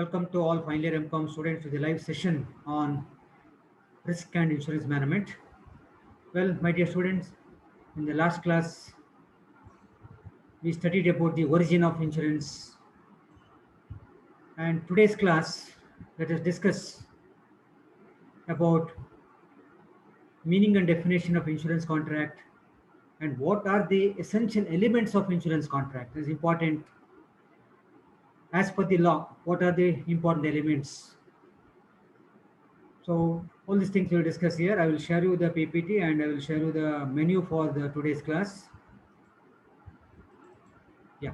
Welcome to all final year MCOM students to the live session on risk and insurance management. Well, my dear students, in the last class, we studied about the origin of insurance. And today's class, let us discuss about meaning and definition of insurance contract and what are the essential elements of insurance contract. It is important as per the law. What are the important elements? So all these things we'll discuss here. I will share you the PPT and I will share you the menu for the today's class. Yeah.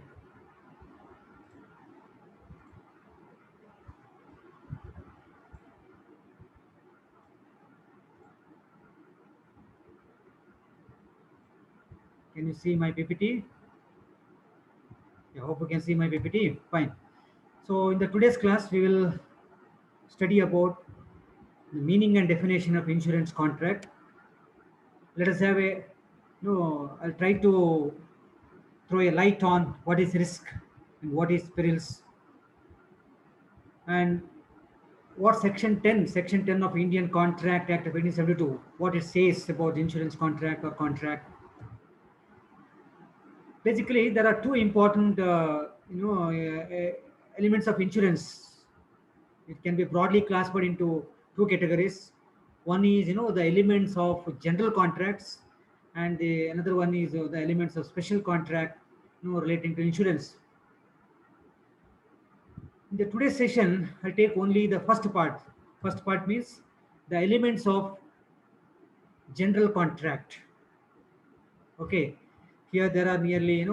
Can you see my PPT? I hope you can see my PPT. Fine. So in the today's class, we will study about the meaning and definition of insurance contract. Let us have a no. I'll try to throw a light on what is risk and what is perils and what section 10 of Indian Contract Act of 1872, what it says about insurance contract or contract. Basically, there are two important elements of insurance. It can be broadly classified into two categories. One is the elements of general contracts, and the another one is the elements of special contract, relating to insurance. In the today's session, I'll take only the first part. First part means the elements of general contract. Okay, here there are nearly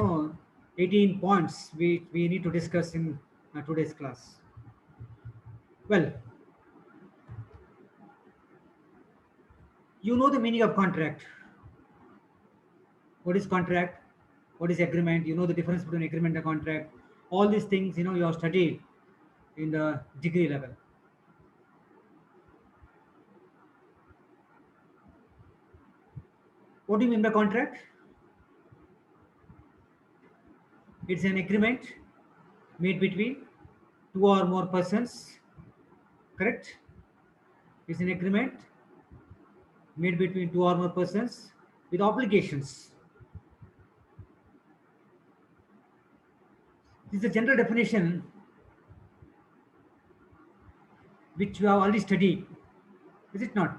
18 points we need to discuss in today's class. Well, you know the meaning of contract. What is contract? What is agreement? You know the difference between agreement and contract. All these things you have studied in the degree level. What do you mean by contract? It's an agreement made between two or more persons. Correct? It's an agreement made between two or more persons with obligations. This is a general definition which you have already studied, is it not?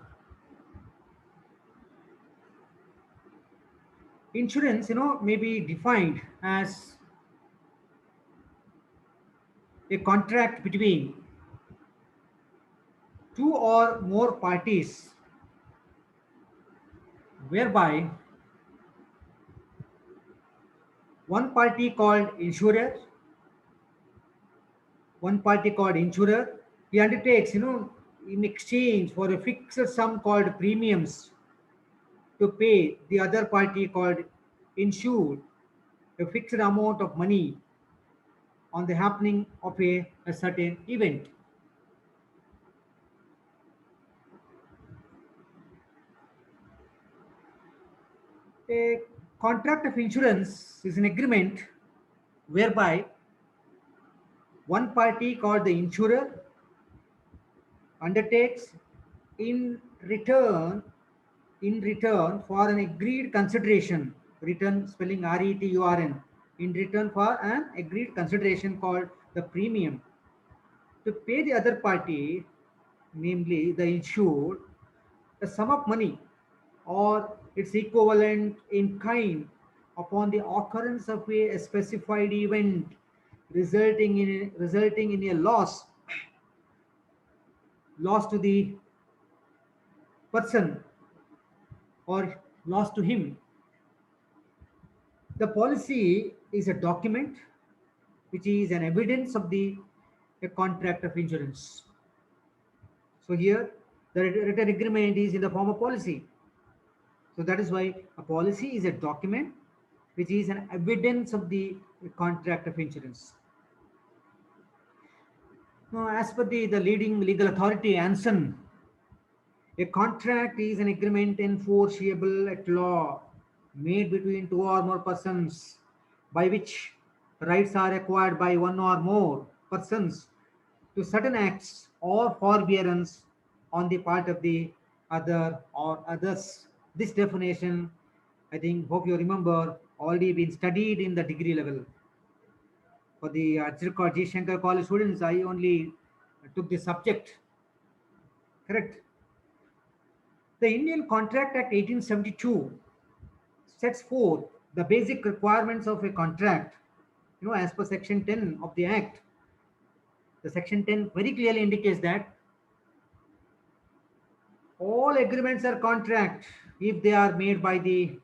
Insurance, may be defined as a contract between two or more parties whereby one party called insurer, he undertakes, in exchange for a fixed sum called premiums to pay the other party called insured a fixed amount of money on the happening of a certain event. A contract of insurance is an agreement whereby one party called the insurer undertakes in return for an agreed consideration, return spelling RETURN, in return for an agreed consideration called the premium, to pay the other party, namely the insured, a sum of money or its equivalent in kind upon the occurrence of a specified event resulting in a loss to the person or loss to him. The policy is a document which is an evidence of the a contract of insurance. So here the written agreement is in the form of policy. So that is why a policy is a document which is an evidence of the contract of insurance. Now, as per the leading legal authority, Anson, a contract is an agreement enforceable at law made between two or more persons by which rights are acquired by one or more persons to certain acts or forbearance on the part of the other or others. This definition, I think, hope you remember, already been studied in the degree level. For the G. Shankar College students, I only took the subject. Correct. The Indian Contract Act 1872 sets forth the basic requirements of a contract. As per Section 10 of the Act, the Section 10 very clearly indicates that all agreements are contract if they are made by the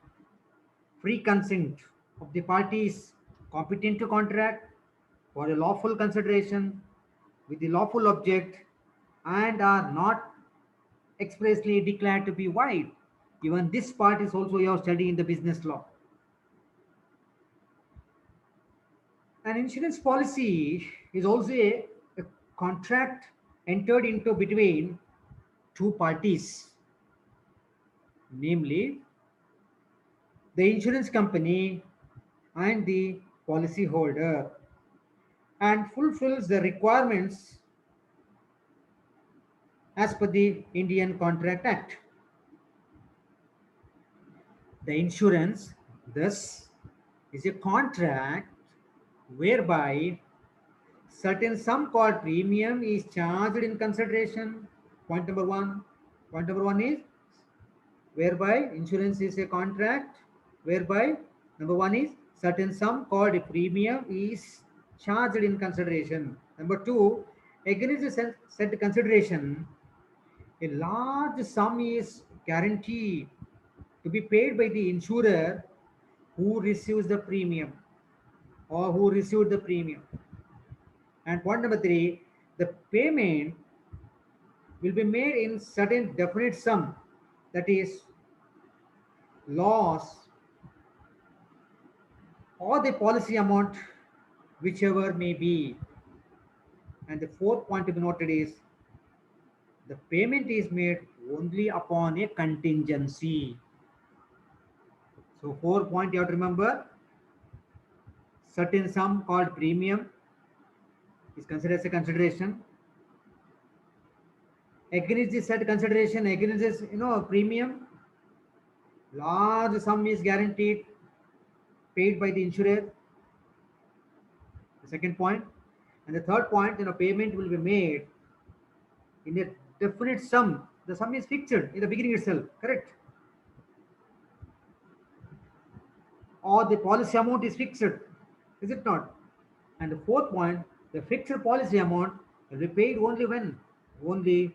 free consent of the parties competent to contract for a lawful consideration with the lawful object and are not expressly declared to be void. Even this part is also your study in the business law. An insurance policy is also a contract entered into between two parties, namely the insurance company and the policyholder, and fulfills the requirements as per the Indian Contract Act. The insurance, thus, is a contract whereby certain sum called premium is charged in consideration. Point number one. Point number one is whereby insurance is a contract whereby number one is certain sum called a premium is charged in consideration. Number two, against the said consideration, a large sum is guaranteed to be paid by the insurer who receives the premium or who received the premium. And point number three, the payment will be made in certain definite sum, that is loss or the policy amount, whichever may be. And the fourth point to be noted is the payment is made only upon a contingency. So 4 point you have to remember, certain sum called premium is considered as a consideration. Against this said consideration, against this premium, large sum is guaranteed paid by the insurer. The second point. And the third point, payment will be made in a definite sum. The sum is fixed in the beginning itself, correct? Or the policy amount is fixed, is it not? And the fourth point, the fixed policy amount will be paid only when? Only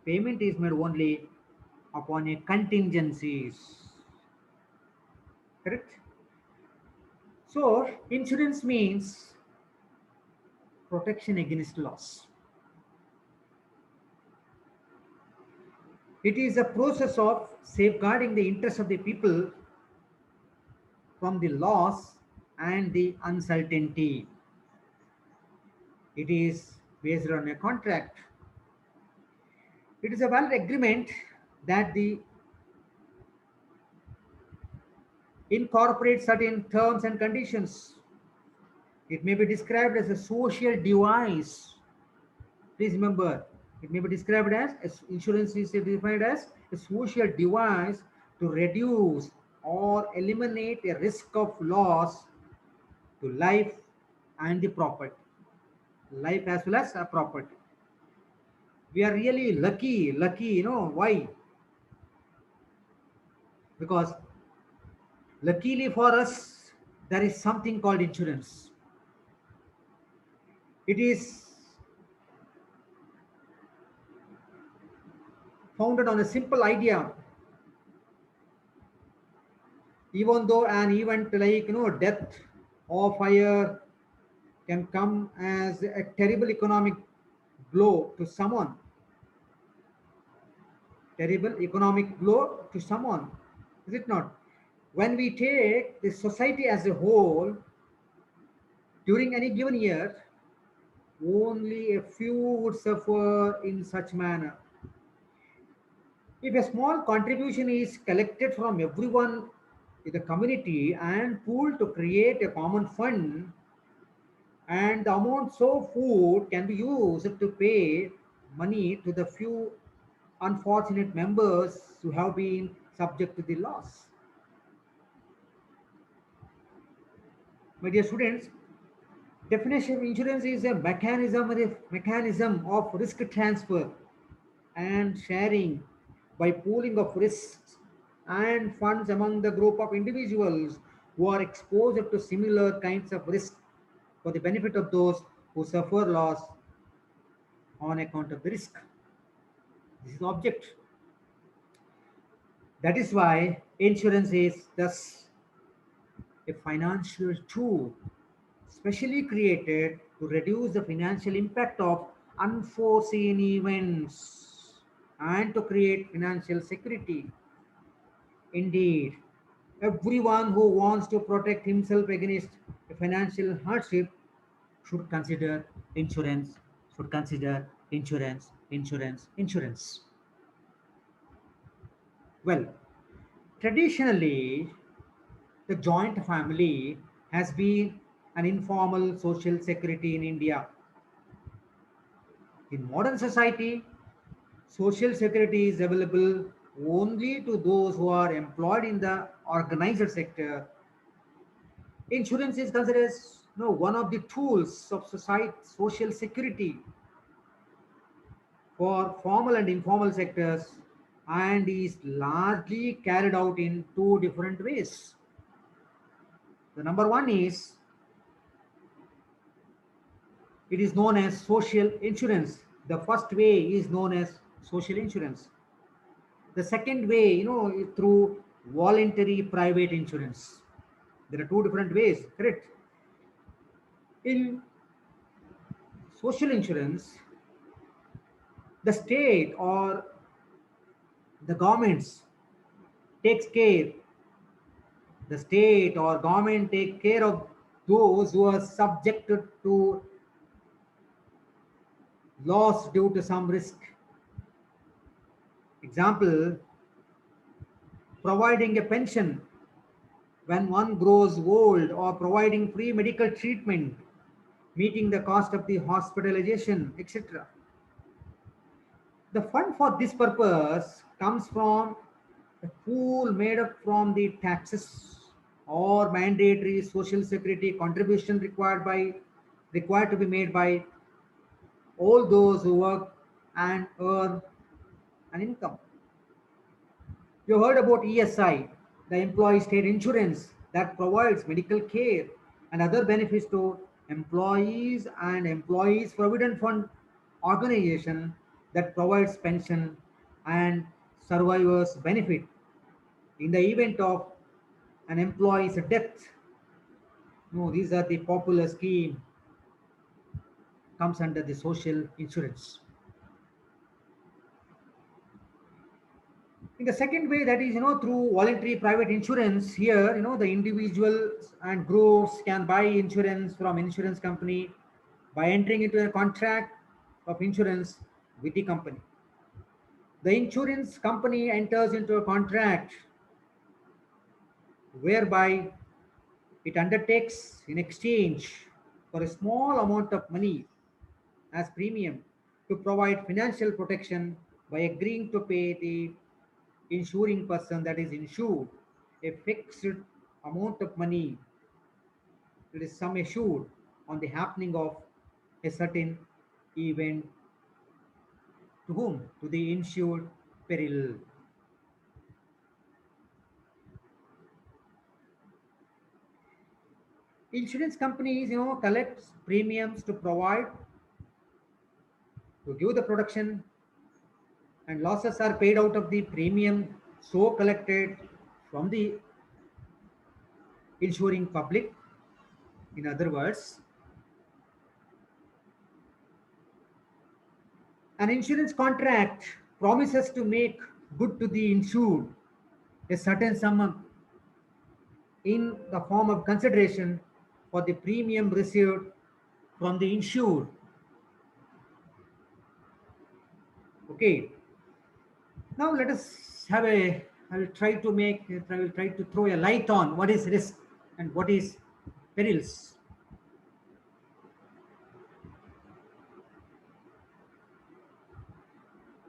payment is made only upon a contingencies, correct? So insurance means protection against loss. It is a process of safeguarding the interests of the people from the loss and the uncertainty. It is based on a contract. It is a valid agreement that the incorporates certain terms and conditions. It may be described as a social device. Please remember, it may be described as insurance is defined as a social device to reduce or eliminate a risk of loss to life and the property. Life as well as property. We are really lucky, why? Because luckily for us, there is something called insurance. It is founded on a simple idea. Even though an event like death or fire can come as a terrible economic blow to someone, terrible economic blow to someone, is it not? When we take the society as a whole, during any given year, only a few would suffer in such manner. If a small contribution is collected from everyone in the community and pooled to create a common fund, and the amount so food can be used to pay money to the few unfortunate members who have been subject to the loss. My dear students, definition of insurance is a mechanism of risk transfer and sharing by pooling of risks and funds among the group of individuals who are exposed to similar kinds of risk for the benefit of those who suffer loss on account of the risk. This is the object. That is why insurance is thus a financial tool specially created to reduce the financial impact of unforeseen events and to create financial security. Indeed, everyone who wants to protect himself against a financial hardship should consider insurance, insurance. Well, traditionally, the joint family has been an informal social security in India. In modern society, social security is available only to those who are employed in the organized sector. Insurance is considered as one of the tools of society, social security for formal and informal sectors and is largely carried out in two different ways. The number one is it is known as social insurance. The first way is known as social insurance. The second way, is through voluntary private insurance. There are two different ways, correct? In social insurance, the state or the governments takes care, the state or government take care of those who are subjected to loss due to some risk. Example, providing a pension when one grows old or providing free medical treatment, meeting the cost of the hospitalization, etc. The fund for this purpose comes from a pool made up from the taxes or mandatory social security contribution required to be made by all those who work and earn an income. You heard about ESI, the employee state insurance that provides medical care and other benefits to employees and employees provident fund organization that provides pension and survivors benefit in the event of an employee's death. No, these are the popular scheme comes under the social insurance. In the second way, that is, through voluntary private insurance, here, the individuals and groups can buy insurance from insurance company by entering into a contract of insurance with the company. The insurance company enters into a contract whereby it undertakes in exchange for a small amount of money as premium to provide financial protection by agreeing to pay the insuring person that is insured a fixed amount of money, that is sum assured, on the happening of a certain event to whom? To the insured peril. Insurance companies, collects premiums to provide, to give the protection, and losses are paid out of the premium so collected from the insuring public. In other words, an insurance contract promises to make good to the insured a certain sum in the form of consideration for the premium received from the insured. Okay. Now let us have a. I will try to throw a light on what is risk and what is perils.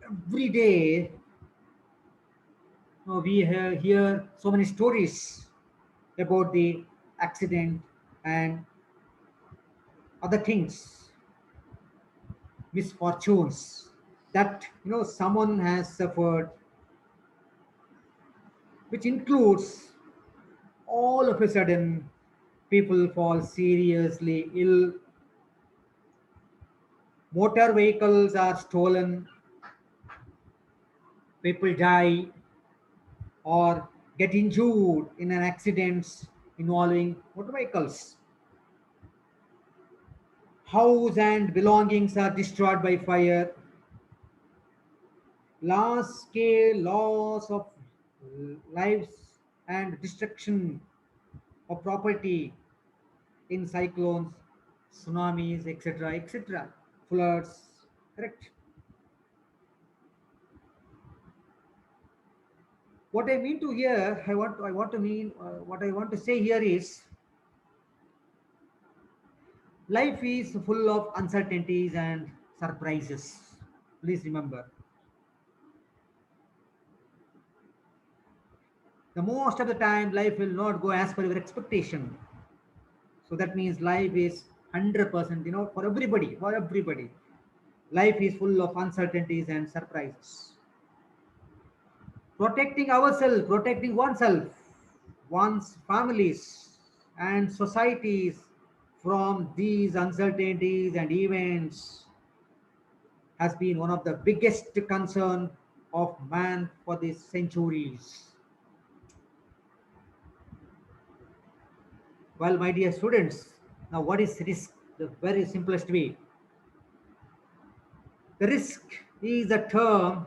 every day we hear so many stories about the accident and other things, misfortunes that someone has suffered, which includes all of a sudden people fall seriously ill, motor vehicles are stolen, people die or get injured in an accidents involving motor vehicles. House and belongings are destroyed by fire. Large scale loss of lives and destruction of property in cyclones, tsunamis, etc., etc., floods. Correct. What I mean to here, I want to mean, what I want to say here is life is full of uncertainties and surprises. Please remember, the most of the time life will not go as per your expectation. So that means life is 100%, for everybody, for everybody. Life is full of uncertainties and surprises. Protecting ourselves, protecting oneself, one's families, and societies from these uncertainties and events has been one of the biggest concern of man for these centuries. Well, my dear students, now what is risk? The very simplest way. The risk is a term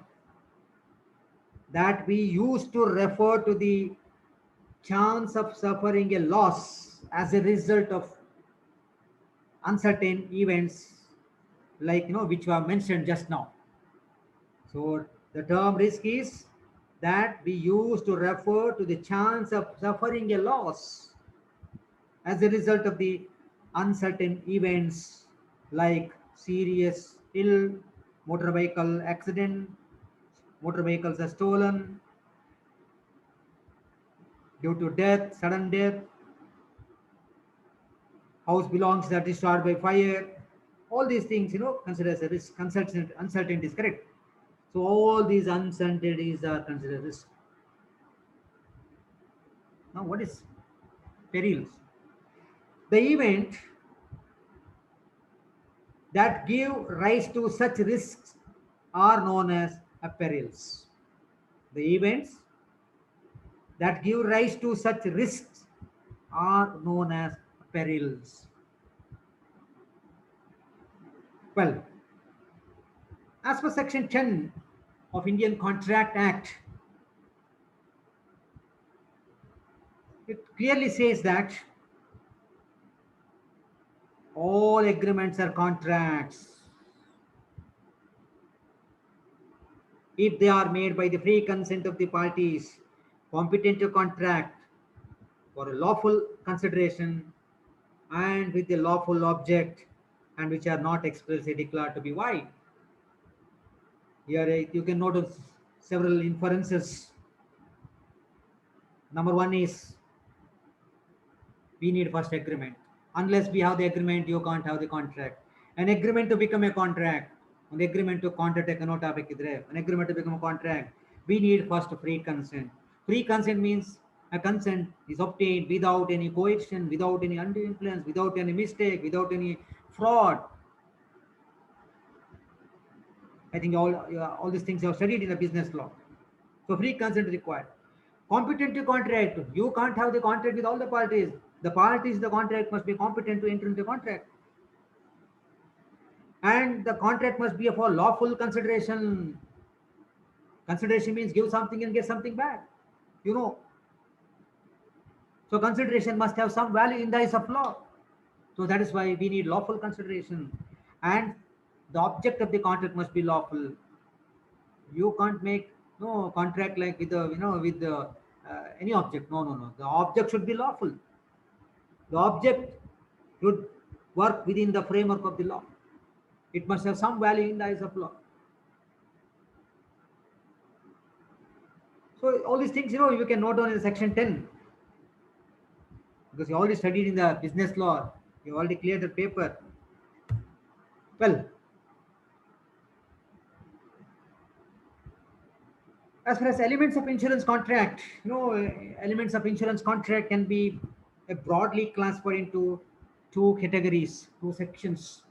that we use to refer to the chance of suffering a loss as a result of uncertain events like which were mentioned just now. So the term risk is that we use to refer to the chance of suffering a loss as a result of the uncertain events like serious ill, motor vehicle accident, motor vehicles are stolen, due to death, sudden death, house belongs that is destroyed by fire. All these things, considered as a risk. Uncertainty is correct. So all these uncertainties are considered risk. Now, what is perils? The event that give rise to such risks are known as perils. The events that give rise to such risks are known as perils. Well, as per Section 10 of Indian Contract Act, it clearly says that all agreements are contracts if they are made by the free consent of the parties competent to contract for a lawful consideration and with a lawful object and which are not expressly declared to be void. Here you can notice several inferences. Number one is we need first agreement. Unless we have the agreement, you can't have the contract. An agreement to become a contract, an agreement to contract cannot have an agreement to become a contract. We need first free consent. Free consent means a consent is obtained without any coercion, without any undue influence, without any mistake, without any fraud. I think all these things you have studied in the business law. So free consent is required. Competent to contract. You can't have the contract with all the parties. The parties in the contract must be competent to enter into the contract. And the contract must be for lawful consideration. Consideration means give something and get something back. You know. So consideration must have some value in the eyes of law. So that is why we need lawful consideration. And the object of the contract must be lawful. You can't make no contract like with the with the any object. No, no, no. The object should be lawful. The object should work within the framework of the law. It must have some value in the eyes of law. So all these things, you can note down in section 10, because you already studied in the business law. You already cleared the paper. Well, as far as elements of insurance contract, elements of insurance contract can be broadly classified into two categories, two sections.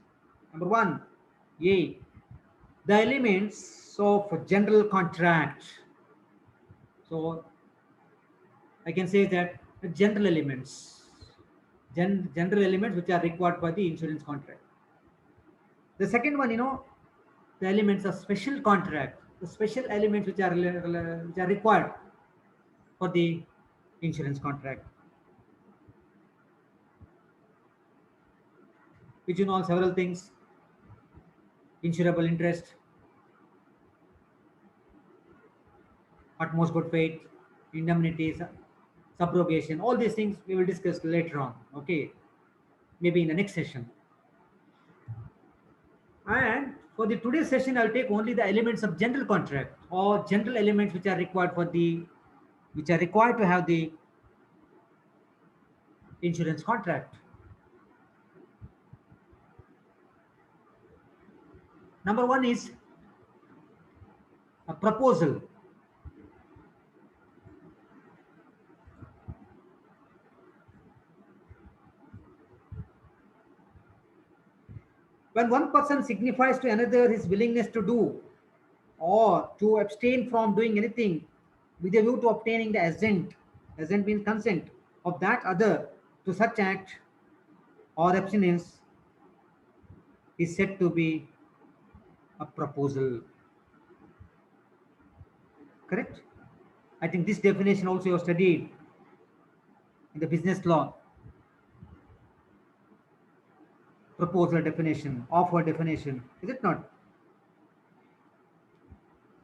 Number one, A, the elements of general contract. So I can say that the general elements, general elements which are required for the insurance contract. The second one, the elements of special contract, the special elements which are required for the insurance contract, which involve several things: insurable interest, utmost good faith, indemnities, subrogation. All these things we will discuss later on. Okay, maybe in the next session. And for the today's session, I'll take only the elements of general contract, or general elements which are required to have the insurance contract. Number one is a proposal. When one person signifies to another his willingness to do or to abstain from doing anything with a view to obtaining the assent means consent of that other to such act or abstinence, is said to be a proposal. Correct? I think this definition also you have studied in the business law. Proposal definition, offer definition, is it not?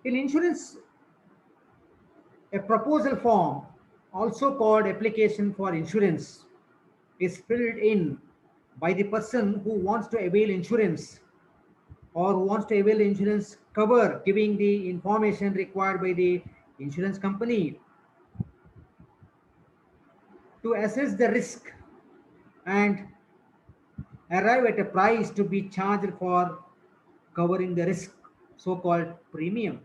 In insurance, a proposal form, also called application for insurance, is filled in by the person who wants to avail insurance, or who wants to avail insurance cover, giving the information required by the insurance company to assess the risk and arrive at a price to be charged for covering the risk, so called premium.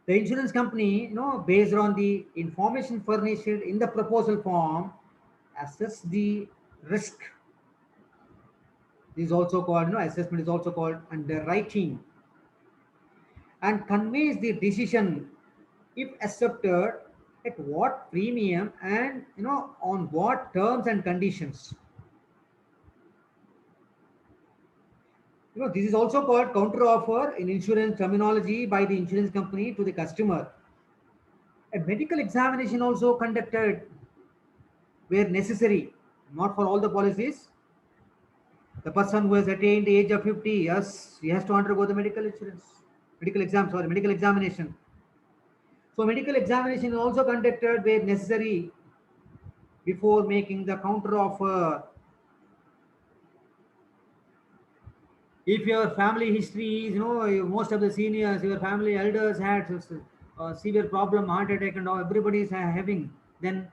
The insurance company, based on the information furnished in the proposal form, assess the risk. This is also called, assessment is also called underwriting, and conveys the decision, if accepted, at what premium and on what terms and conditions. This is also called counter offer in insurance terminology by the insurance company to the customer. A medical examination also conducted where necessary, not for all the policies. The person who has attained the age of 50, yes, he has to undergo the medical examination. So medical examination is also conducted where necessary before making the counter offer. If your family history is, most of the seniors, your family elders had severe problem, heart attack, and all, everybody is having, then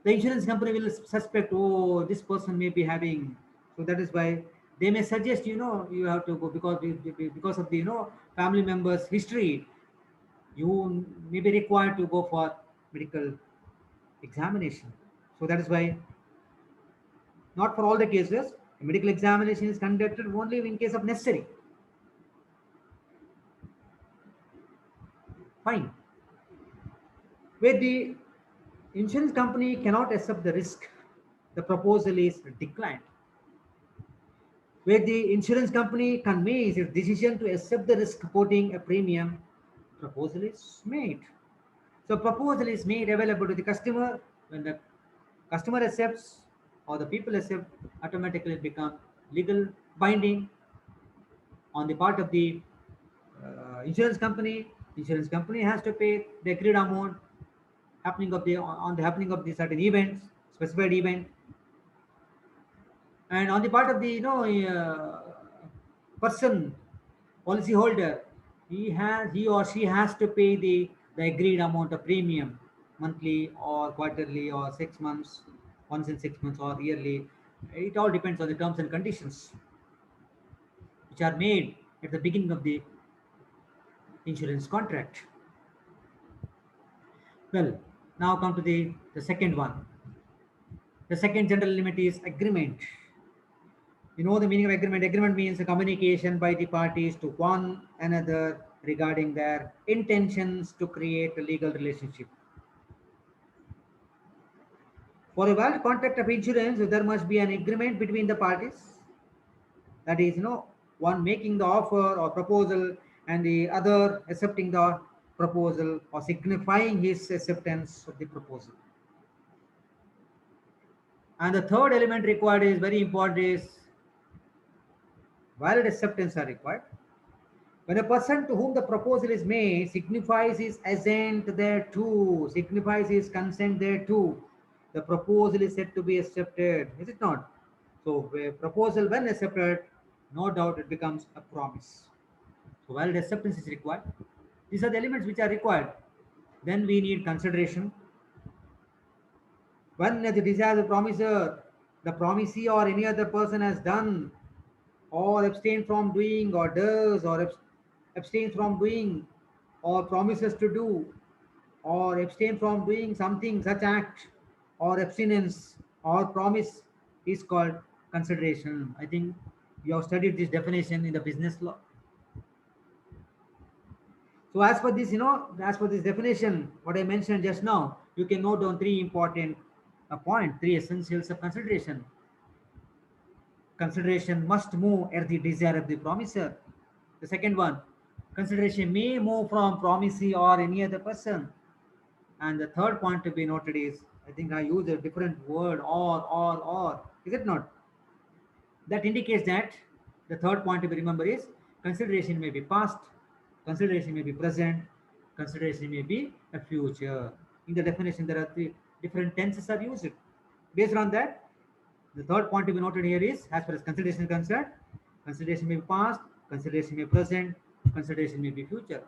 the insurance company will suspect, oh, this person may be having. So that is why they may suggest, you have to go, because of the family members history, you may be required to go for medical examination. So that is why, not for all the cases, a medical examination is conducted only in case of necessary. Fine. Where the insurance company cannot accept the risk, the proposal is declined. Where the insurance company conveys its decision to accept the risk quoting a premium, proposal is made. So proposal is made available to the customer. When the customer accepts or the people accept, automatically it becomes legal binding on the part of the insurance company. Insurance company has to pay the agreed amount happening of the on the happening of the certain events, specified event, and on the part of the person, policy holder, he or she has to pay the agreed amount of premium monthly or quarterly or 6 months, once in 6 months or yearly. It all depends on the terms and conditions which are made at the beginning of the insurance contract. Well, now come to the second one. The second general limit is agreement. You know the meaning of agreement. Agreement means a communication by the parties to one another regarding their intentions to create a legal relationship. For a valid contract of insurance, there must be an agreement between the parties. That is, one making the offer or proposal and the other accepting the proposal or signifying his acceptance of the proposal. And the third element required is very important is valid acceptance are required. When a person to whom the proposal is made signifies his assent thereto, signifies his consent thereto, the proposal is said to be accepted, is it not? So, a proposal, when accepted, no doubt it becomes a promise. So, valid acceptance is required. These are the elements which are required. Then we need consideration. When the desired promiser, the promisee, or any other person has done or abstain from doing or does or abstain from doing or promises to do or abstain from doing something such act or abstinence or promise is called consideration. I think you have studied this definition in the business law. So as per this, as per this definition, what I mentioned just now, you can note down three important points, three essentials of consideration. Consideration must move at the desire of the promiser. The second one, consideration may move from promisee or any other person. And the third point to be noted is, I think I use a different word, or. Is it not? That indicates that the third point to be remembered is consideration may be past, consideration may be present, consideration may be a future. In the definition, there are three different tenses are used. Based on that, the third point to be noted here is, as far as consideration is concerned, consideration may be past, consideration may be present, consideration may be future.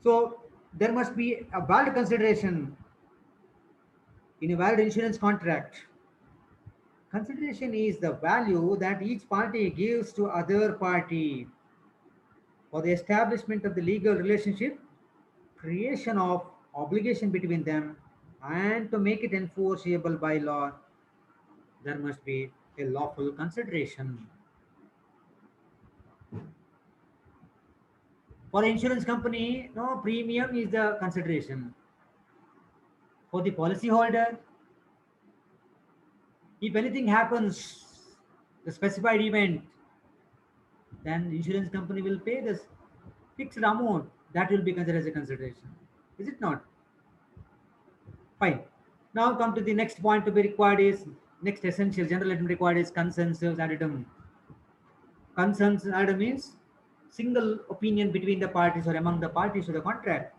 So there must be a valid consideration in a valid insurance contract. Consideration is the value that each party gives to other party for the establishment of the legal relationship, creation of obligation between them, and to make it enforceable by law. There must be a lawful consideration. For the insurance company, no premium is the consideration. For the policyholder, if anything happens, the specified event, then the insurance company will pay this fixed amount that will be considered as a consideration. Is it not? Fine. Now come to the next point to be required is next essential general element required is consensus addendum. Consensus addendum means single opinion between the parties or among the parties to the contract.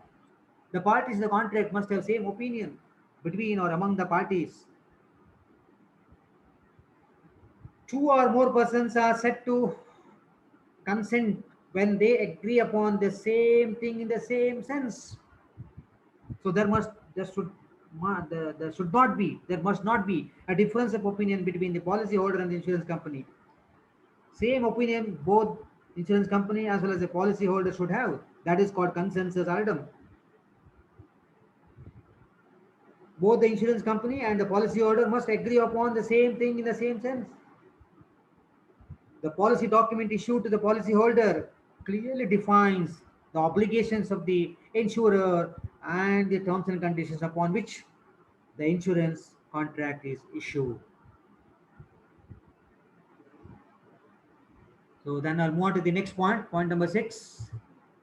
The parties to the contract must have same opinion between or among the parties. Two or more persons are said to consent when they agree upon the same thing in the same sense. So there should not be, there must not be a difference of opinion between the policyholder and the insurance company. Same opinion both insurance company as well as the policyholder should have. That is called consensus addendum. Both the insurance company and the policyholder must agree upon the same thing in the same sense. The policy document issued to the policyholder clearly defines the obligations of the insurer and the terms and conditions upon which the insurance contract is issued. So then I'll move on to the next point, point number 6,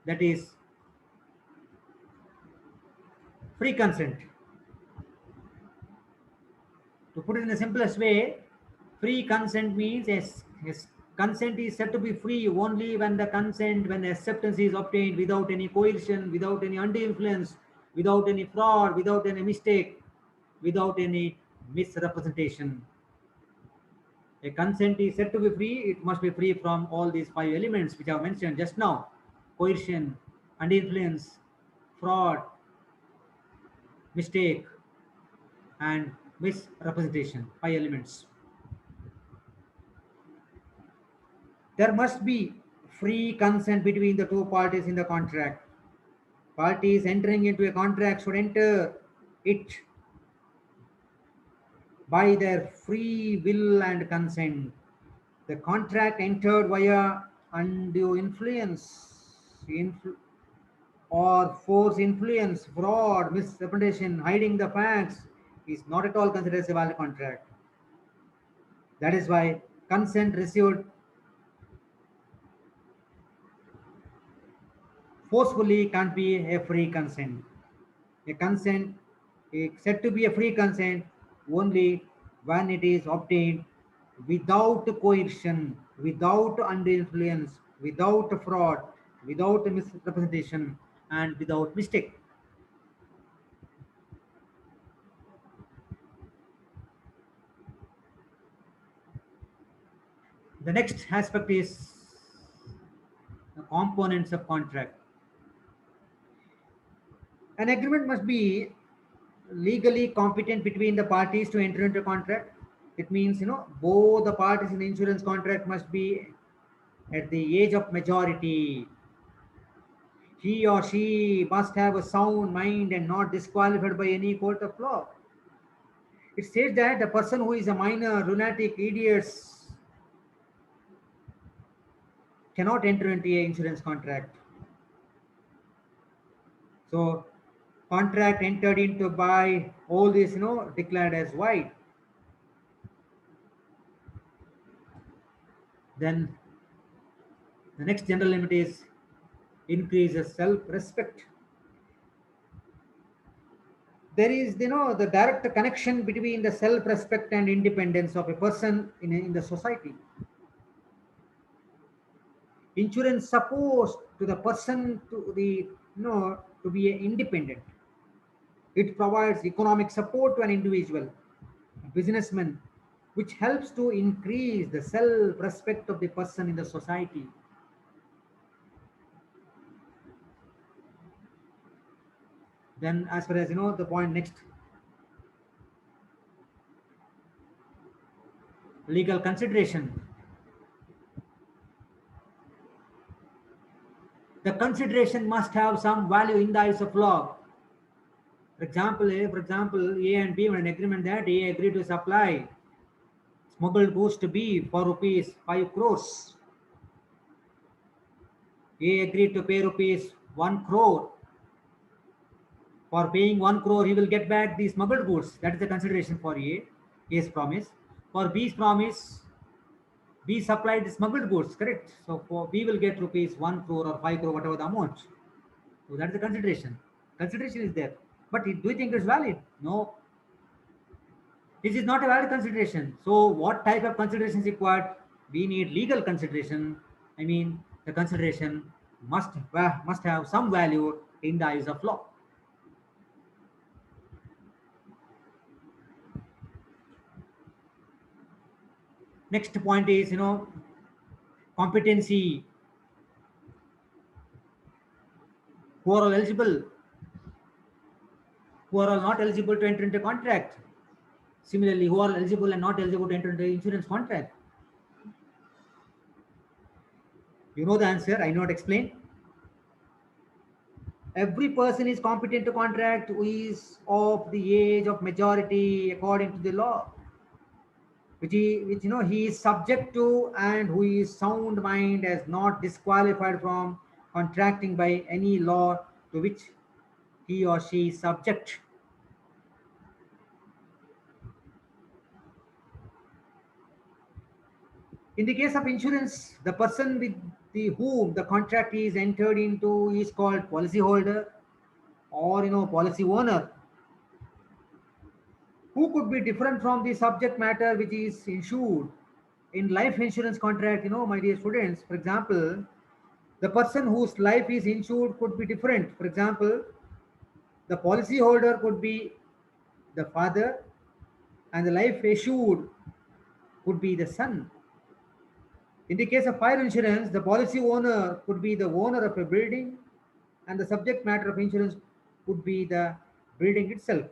that is free consent. To put it in the simplest way, free consent means yes, consent is said to be free only when when the acceptance is obtained without any coercion, without any undue influence, without any fraud, without any mistake, without any misrepresentation. A consent is said to be free, it must be free from all these five elements which I have mentioned just now: coercion, and influence, fraud, mistake, and misrepresentation. Five elements. There must be free consent between the two parties in the contract. Parties entering into a contract should enter it by their free will and consent. The contract entered via undue or force, influence, fraud, misrepresentation, hiding the facts is not at all considered as a valid contract. That is why consent received forcefully can't be a free consent. A consent is said to be a free consent only when it is obtained without coercion, without undue influence, without fraud, without misrepresentation, and without mistake. The next aspect is the components of contract. An agreement must be legally competent between the parties to enter into a contract. It means, both the parties in the insurance contract must be at the age of majority. He or she must have a sound mind and not disqualified by any court of law. It says that the person who is a minor, lunatic, idiots cannot enter into a insurance contract. So contract entered into by all this, declared as void. Then the next general limit is increases self-respect. There is, the direct connection between the self-respect and independence of a person in the society. Insurance supposed to the person to be independent. It provides economic support to an individual, a businessman, which helps to increase the self-respect of the person in the society. Then, as far as the point next, legal consideration. The consideration must have some value in the eyes of law. For example, A and B made an agreement that A agreed to supply smuggled goods to B for rupees 5 crores. A agreed to pay rupees 1 crore. For paying 1 crore, he will get back the smuggled goods. That is the consideration for A's promise. For B's promise, B supplied the smuggled goods, correct? So for B will get rupees 1 crore or 5 crore, whatever the amount. So that is the consideration. Consideration is there. But do you think it's valid? No. This is not a valid consideration. So what type of consideration is required? We need legal consideration. I mean, the consideration must have some value in the eyes of law. Next point is, competency. Who are all eligible? Who are all not eligible to enter into contract? Similarly, who are eligible and not eligible to enter into insurance contract? You know the answer. I not explain. Every person is competent to contract who is of the age of majority according to the law, which he is subject to, and who is sound mind as not disqualified from contracting by any law to which he or she is subject. In the case of insurance, the person with whom the contract is entered into is called policyholder, or policy owner, who could be different from the subject matter which is insured. In life insurance contract, my dear students, for example, the person whose life is insured could be different. For example, the policyholder could be the father, and the life assured would be the son. In the case of fire insurance, the policy owner could be the owner of a building, and the subject matter of insurance would be the building itself.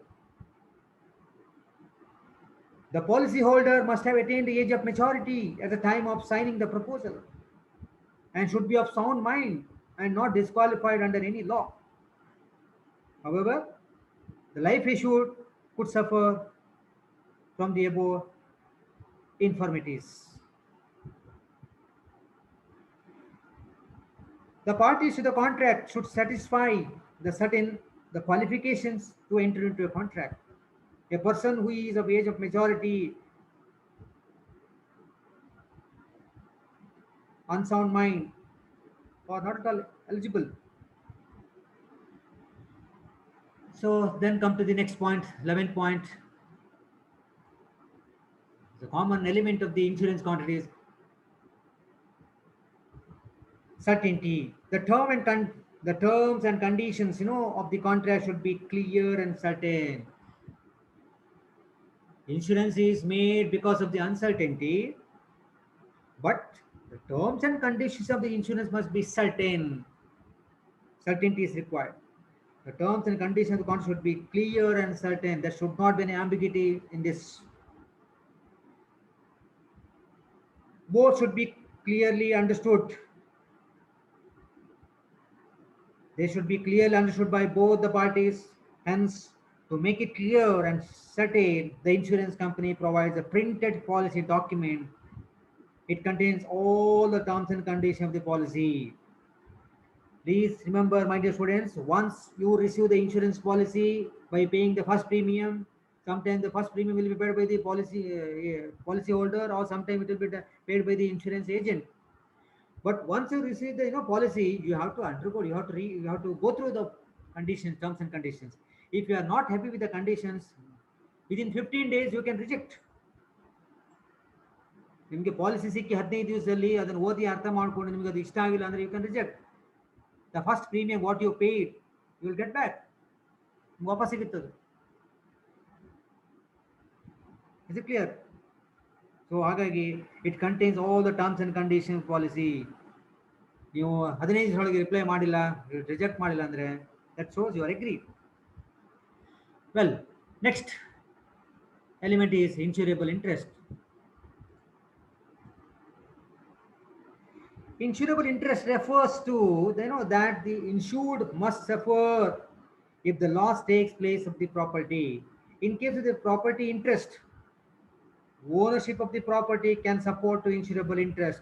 The policyholder must have attained the age of maturity at the time of signing the proposal and should be of sound mind and not disqualified under any law. However, the life assured could suffer from the above infirmities. The parties to the contract should satisfy the qualifications to enter into a contract. A person who is of age of majority, unsound mind, or not at all eligible. So then come to the next point, 11th point. The common element of the insurance contract is certainty. The terms and conditions, of the contract should be clear and certain. Insurance is made because of the uncertainty, but the terms and conditions of the insurance must be certain. Certainty is required. The terms and conditions of the contract should be clear and certain. There should not be any ambiguity in this. Both should be clearly understood. They should be clearly understood by both the parties. Hence, to make it clear and certain, the insurance company provides a printed policy document. It contains all the terms and conditions of the policy. Please remember, my dear students, once you receive the insurance policy by paying the first premium, sometimes the first premium will be paid by the policy holder, or sometimes it will be paid by the insurance agent. But once you receive the policy, you have to undergo, you have to go through the conditions, terms and conditions. If you are not happy with the conditions, within 15 days you can reject. ನಿಮಗೆ policy ಸಿಕ್ಕಿ 15 ದಿವಸದಲ್ಲಿ ಅದನ್ನು ಓದಿ ಅರ್ಥ ಮಾಡ್ಕೊಂಡು ನಿಮಗೆ ಅದು ಇಷ್ಟ ಆಗಿಲ್ಲ ಅಂದ್ರೆ you can reject. The first premium what you paid you will get back. ವಾಪಸ್ ಸಿಗುತ್ತದೆ. Is it clear? ಸೊ ಹಾಗಾಗಿ it contains all the terms and condition policy. ನೀವು 15 ದಿವಸದೊಳಗೆ ರಿಪ್ಲೈ ಮಾಡಿಲ್ಲ, ರಿಜೆಕ್ಟ್ ಮಾಡಿಲ್ಲ ಅಂದ್ರೆ that shows you are agreed. Well, next element is insurable interest. Insurable interest refers to that the insured must suffer if the loss takes place of the property. In case of the property interest, ownership of the property can support to insurable interest.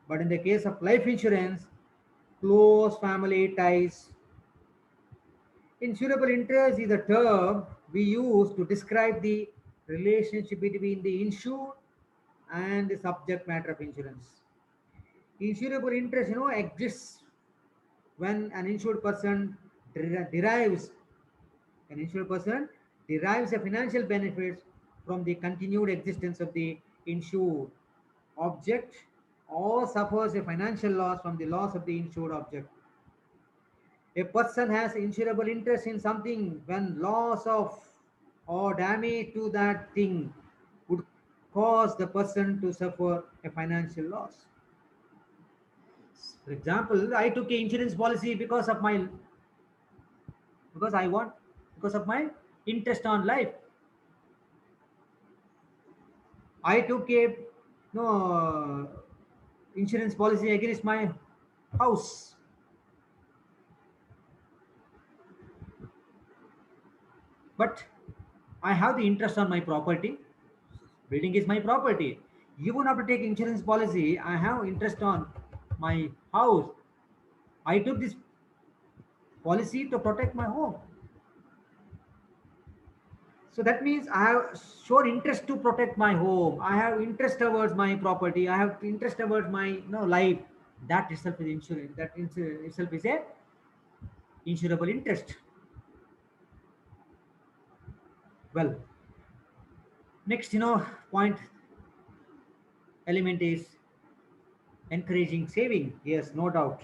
But in the case of life insurance, close family ties. Insurable interest is a term we use to describe the relationship between the insured and the subject matter of insurance. Insurable interest exists when an insured person derives a financial benefit from the continued existence of the insured object, or suffers a financial loss from the loss of the insured object. A person has insurable interest in something when loss of or damage to that thing would cause the person to suffer a financial loss. For example, I took an insurance policy because of my interest on life. I took a insurance policy against my house. But I have the interest on my property. Building is my property. Even after taking insurance policy, I have interest on my house. I took this policy to protect my home. So that means I have shown interest to protect my home. I have interest towards my property. I have interest towards my life. That itself is insurance. That itself is a insurable interest. Well, next point element is encouraging saving. Yes, no doubt.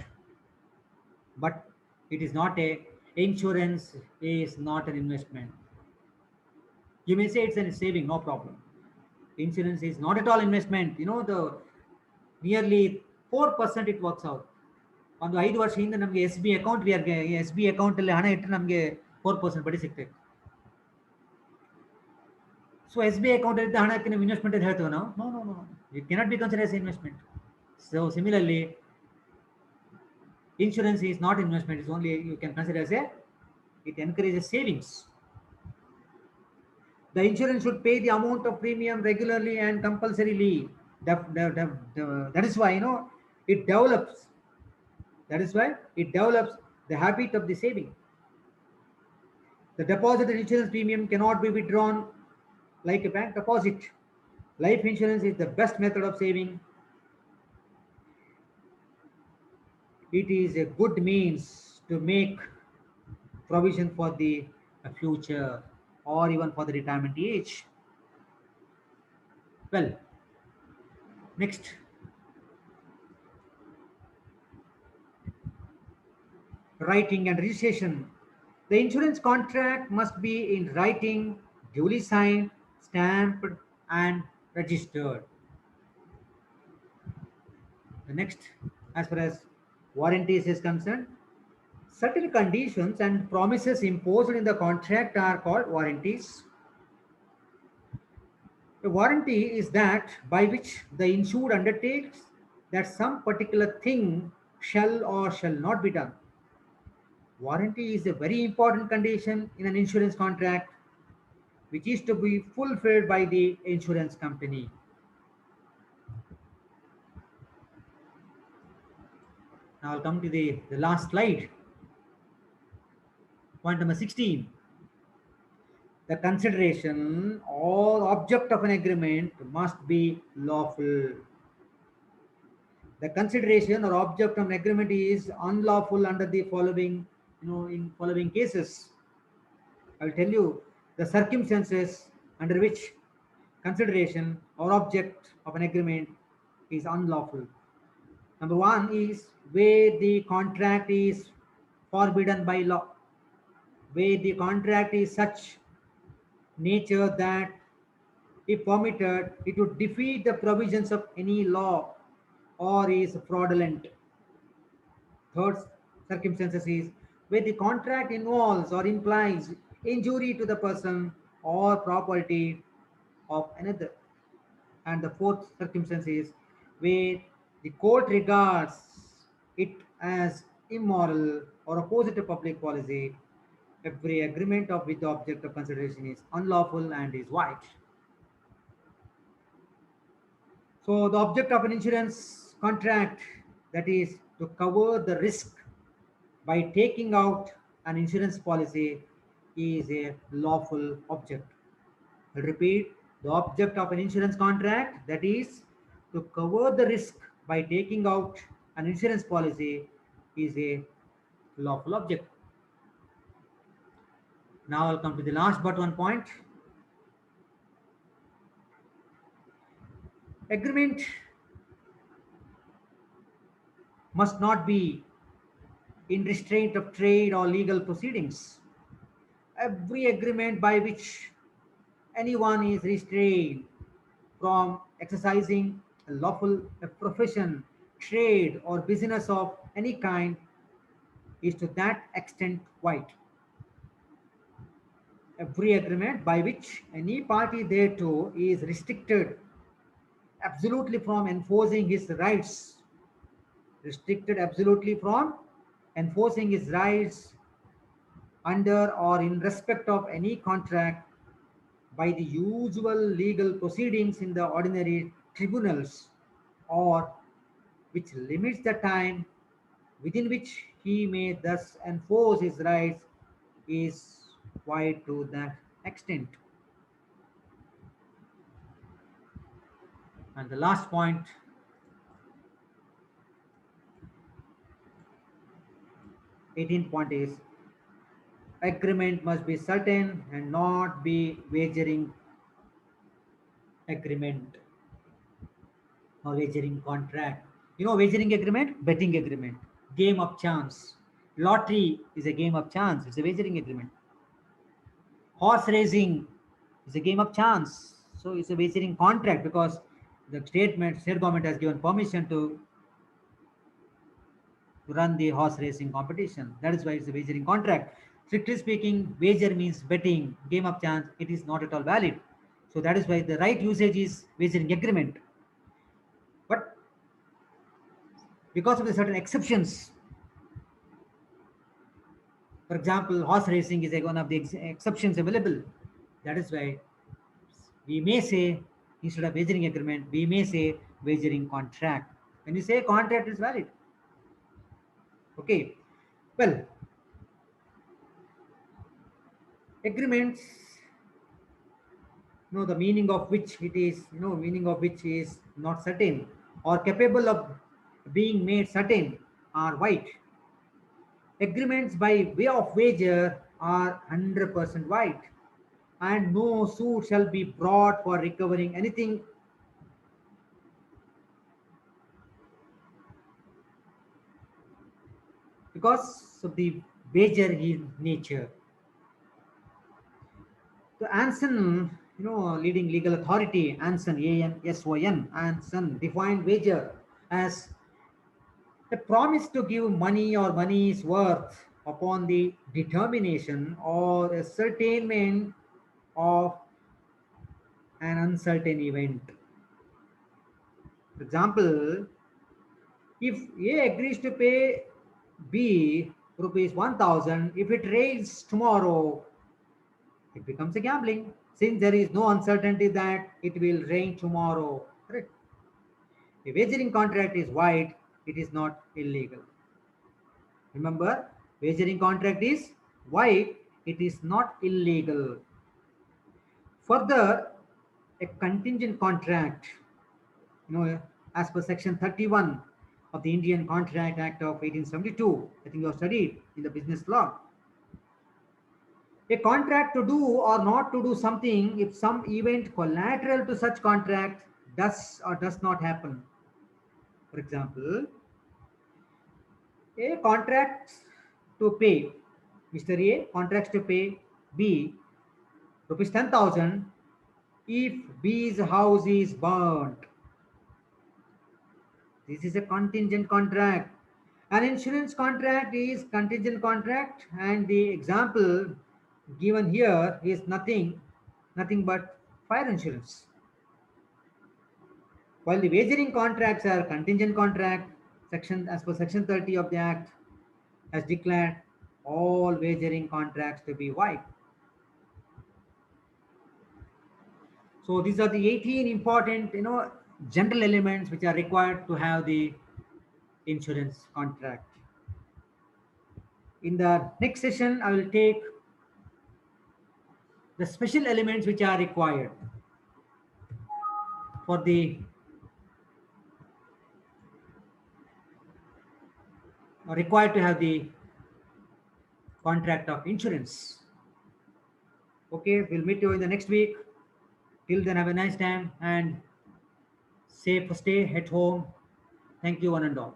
But it is not insurance is not an investment. You may say it's a saving, no problem. Insurance is not at all investment. You know, the nearly 4% it works out. ಒಂದು 5 ವರ್ಷ ಹಿಂದೆ ನಮಗೆ S B account S B ಅಕೌಂಟಲ್ಲಿ ಹಣ ಇಟ್ಟರೆ ನಮಗೆ 4% ಬಡ್ಡಿ ಸಿಗ್ತದೆ. ಸೊ ಎಸ್ ಬಿ ಅಕೌಂಟಲ್ಲಿದ್ದ ಹಣಕ್ಕೆ ನಾವು ಇನ್ವೆಸ್ಟ್ಮೆಂಟ್ ಅಂತ ಹೇಳ್ತೇವೆ ನಾವು. No no no, it cannot be consider as investment. So similarly insurance is not investment, it's only you can consider as it encourages savings. The insurance should pay the amount of premium regularly and compulsorily. That is why, you know, it develops. That is why it develops the habit of the saving. The deposited insurance premium cannot be withdrawn like a bank deposit. Life insurance is the best method of saving. It is a good means to make provision for the future or even for the retirement age. Well, next, writing and registration. The insurance contract must be in writing, duly signed, stamped, and registered. The next, as far as warranties is concerned, certain conditions and promises imposed in the contract are called warranties. A warranty is that by which the insured undertakes that some particular thing shall or shall not be done. Warranty is a very important condition in an insurance contract which is to be fulfilled by the insurance company. Now I'll come to the last slide. Point number 16. The consideration or object of an agreement must be lawful. The consideration or object of an agreement is unlawful under the following, in following cases. I'll tell you the circumstances under which consideration or object of an agreement is unlawful. Number one is where the contract is forbidden by law, where the contract is such nature that if permitted it would defeat the provisions of any law or is fraudulent. Third circumstances is where the contract involves or implies injury to the person or property of another. And the fourth circumstance is where the court regards it as immoral or opposite to public policy. Every agreement of with the object of consideration is unlawful and is void. So the object of an insurance contract, that is to cover the risk by taking out an insurance policy, is a lawful object. I'll repeat, the object of an insurance contract, that is to cover the risk by taking out an insurance policy, is a lawful object. Now I'll come to the last but one point. Agreement must not be in restraint of trade or legal proceedings. Every agreement by which anyone is restrained from exercising a lawful profession, trade, or business of any kind is to that extent void. Every agreement by which any party thereto is restricted absolutely from enforcing his rights, restricted absolutely from enforcing his rights under or in respect of any contract by the usual legal proceedings in the ordinary tribunals, or which limits the time within which he may thus enforce his rights, is void to that extent. And the last point, 18th point, is agreement must be certain and not be wagering agreement or wagering contract. You know, wagering agreement, betting agreement, game of chance. Lottery is a game of chance, it's a wagering agreement. Horse racing is a game of chance, So it's a wagering contract because the state government has given permission to run the horse racing competition. That is why it's a wagering contract. Strictly speaking, wager means betting, game of chance. It is not at all valid. So that is why the right usage is wagering agreement. But because of the certain exceptions, for example, horse racing is one of the exceptions available. That is why we may say, instead of wagering agreement, we may say wagering contract. When you say contract is valid, okay. Well, agreements, the meaning of which it is, meaning of which is not certain or capable of being made certain are white. Agreements by way of wager are 100% white, and no suit shall be brought for recovering anything because of the wager in nature. The Anson, leading legal authority, Anson, ANSON, Anson defined wager as a promise to give money or money's worth upon the determination or ascertainment of an uncertain event. For example, if A agrees to pay B rupees 1000, if it rains tomorrow, it becomes a gambling since there is no uncertainty that it will rain tomorrow. Correct? A wagering contract is white, it is not illegal. Remember, wagering contract is white, it is not illegal. Further, a contingent contract, as per section 31 of the Indian Contract Act of 1872, I think you have studied in the business law. A contract to do or not to do something if some event collateral to such contract does or does not happen. For example, A contracts to pay, Mr. A contracts to pay B rupees 10,000 if B's house is burnt. This is a contingent contract. An insurance contract is contingent contract, and the example given here is nothing but fire insurance. While the wagering contracts are contingent contract, section as per section 30 of the Act has declared all wagering contracts to be white. So these are the 18 important, general elements which are required to have the insurance contract. In the next session, I will take the special elements which are required for the required to have the contract of insurance. Okay, we'll meet you in the next week. Till then, have a nice time and safe stay at home. Thank you, one and all.